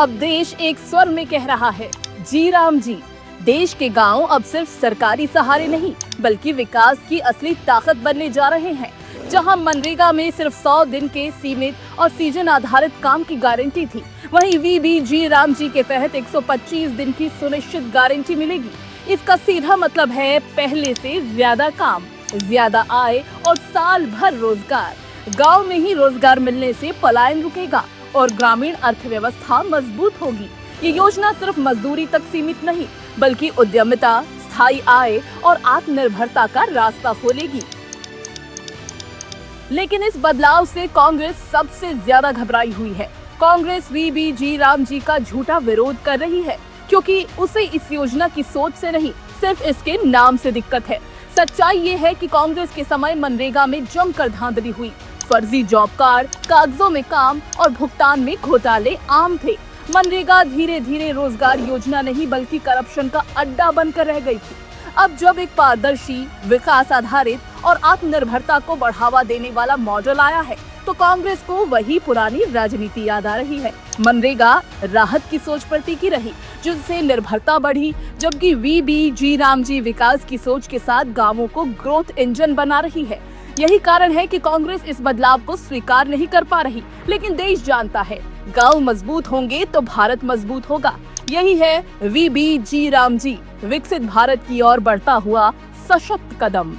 अब देश एक स्वर में कह रहा है, जी राम जी। देश के गांव अब सिर्फ सरकारी सहारे नहीं बल्कि विकास की असली ताकत बनने जा रहे हैं। जहां मनरेगा में सिर्फ 100 दिन के सीमित और सीजन आधारित काम की गारंटी थी, वहीं वीबीजी राम जी के तहत 125 दिन की सुनिश्चित गारंटी मिलेगी। इसका सीधा मतलब है पहले से ज्यादा काम, ज्यादा आय और साल भर रोजगार। गांव में ही रोजगार मिलने से पलायन रुकेगा और ग्रामीण अर्थव्यवस्था मजबूत होगी। ये योजना सिर्फ मजदूरी तक सीमित नहीं बल्कि उद्यमिता, स्थायी आय और आत्मनिर्भरता का रास्ता खोलेगी। लेकिन इस बदलाव से कांग्रेस सबसे ज्यादा घबराई हुई है। कांग्रेस वीबीजी राम जी का झूठा विरोध कर रही है क्योंकि उसे इस योजना की सोच से नहीं, सिर्फ इसके नाम से दिक्कत है। सच्चाई ये है कि कांग्रेस के समय मनरेगा में जमकर धांधली हुई। फर्जी जॉब कार्ड, कागजों में काम और भुगतान में घोटाले आम थे। मनरेगा धीरे धीरे रोजगार योजना नहीं बल्कि करप्शन का अड्डा बनकर रह गई थी। अब जब एक पारदर्शी, विकास आधारित और आत्मनिर्भरता को बढ़ावा देने वाला मॉडल आया है तो कांग्रेस को वही पुरानी राजनीति याद आ रही है। मनरेगा राहत की सोच पर टिकी रही जिससे निर्भरता बढ़ी, जबकि वीबीजी राम जी विकास की सोच के साथ गांवों को ग्रोथ इंजन बना रही है। यही कारण है कि कांग्रेस इस बदलाव को स्वीकार नहीं कर पा रही, लेकिन देश जानता है गांव मजबूत होंगे तो भारत मजबूत होगा। यही है वीबीजी राम जी, विकसित भारत की ओर बढ़ता हुआ सशक्त कदम।